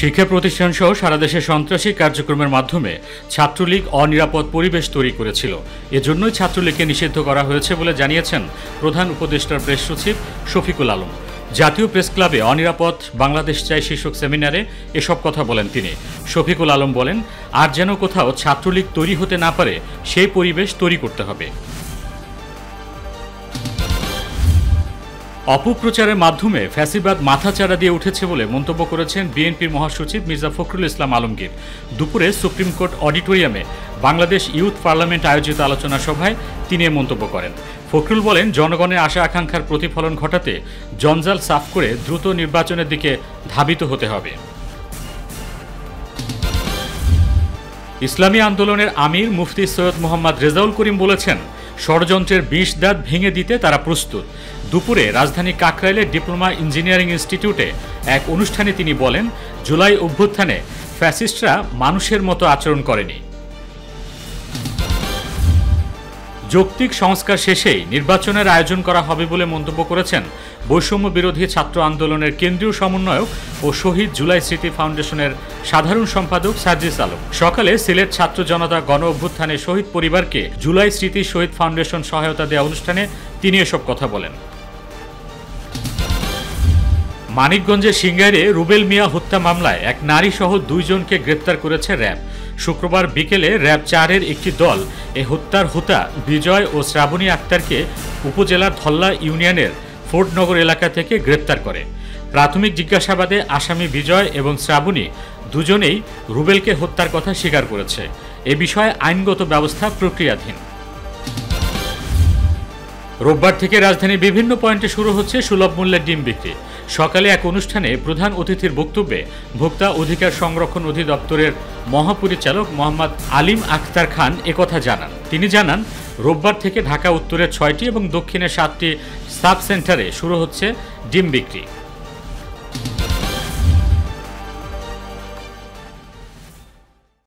শিক্ষা প্রতিষ্ঠানসহ সারা দেশে সন্ত্রাসী কার্যক্রমের মাধ্যমে ছাত্রলীগ অনিরাপদ পরিবেশ তৈরি করেছিল। এজন্যই ছাত্রলীগকে নিষিদ্ধ করা হয়েছে বলে জানিয়েছেন প্রধান উপদেষ্টার প্রেস সচিব শফিকুল আলম। জাতীয় প্রেস ক্লাবে অনিরাপদ বাংলাদেশ চাই শীর্ষক সেমিনারে এসব কথা বলেন তিনি। শফিকুল আলম বলেন, আর যেন কোথাও ছাত্রলীগ তৈরি হতে না পারে সেই পরিবেশ তৈরি করতে হবে। অপপ্রচারের মাধ্যমে ফ্যাসিবাদ মাথাচাড়া দিয়ে উঠেছে বলে মন্তব্য করেছেন বিএনপির মহাসচিব মির্জা ফখরুল ইসলাম আলমগীর। দুপুরে সুপ্রিম কোর্ট অডিটোরিয়ামে বাংলাদেশ ইউথ পার্লামেন্ট আয়োজিত আলোচনা সভায় তিনি মন্তব্য করেন। ফখরুল বলেন, জনগণের আশা আকাঙ্ক্ষার প্রতিফলন ঘটাতে জঞ্জাল সাফ করে দ্রুত নির্বাচনের দিকে ধাবিত হতে হবে। ইসলামী আন্দোলনের আমির মুফতি সৈয়দ মোহাম্মদ রেজাউল করিম বলেছেন, ষড়যন্ত্রের ২০ দাঁত ভেঙে দিতে তারা প্রস্তুত। দুপুরে রাজধানী কাকরাইলের ডিপ্লোমা ইঞ্জিনিয়ারিং ইনস্টিটিউটে এক অনুষ্ঠানে তিনি বলেন, জুলাই অভ্যুত্থানে ফ্যাসিস্টরা মানুষের মতো আচরণ করেনি। যৌক্তিক সংস্কার শেষেই নির্বাচনের আয়োজন করা হবে বলে মন্তব্য করেছেন বৈষম্য বিরোধী ছাত্র আন্দোলনের কেন্দ্রীয় সমন্বয়ক ও শহীদ জুলাই স্মৃতি ফাউন্ডেশনের সাধারণ সম্পাদক সার্জিস আলম। সকালে সিলেট ছাত্র জনতা গণ অভ্যুত্থানে শহীদ পরিবারকে জুলাই স্মৃতি শহীদ ফাউন্ডেশন সহায়তা দেওয়া অনুষ্ঠানে তিনি এসব কথা বলেন। মানিকগঞ্জের সিঙ্গাইরে রুবেল মিয়া হত্যা মামলায় এক নারী সহ ২ জনকে গ্রেপ্তার করেছে র্যাব। শুক্রবার বিকেলে র্যাব ৪-এর একটি দল এ হত্যার হোতা বিজয় ও শ্রাবণী আক্তারকে উপজেলার ধল্লা ইউনিয়নের ফোর্ডনগর এলাকা থেকে গ্রেপ্তার করে। প্রাথমিক জিজ্ঞাসাবাদে আসামি বিজয় এবং শ্রাবণী দুজনেই রুবেলকে হত্যার কথা স্বীকার করেছে। এ বিষয়ে আইনগত ব্যবস্থা প্রক্রিয়াধীন। রোববার থেকে রাজধানীর বিভিন্ন পয়েন্টে শুরু হচ্ছে সুলভ মূল্যের ডিম বিক্রি। সকালে এক অনুষ্ঠানে প্রধান অতিথির বক্তব্যে ভোক্তা অধিকার সংরক্ষণ অধিদপ্তরের মহাপরিচালক মোহাম্মদ আলিম আখতার খান একথা জানান। তিনি জানান, রোববার থেকে ঢাকা উত্তরের ৬টি এবং দক্ষিণের ৭টি সাব সেন্টারে শুরু হচ্ছে ডিম বিক্রি।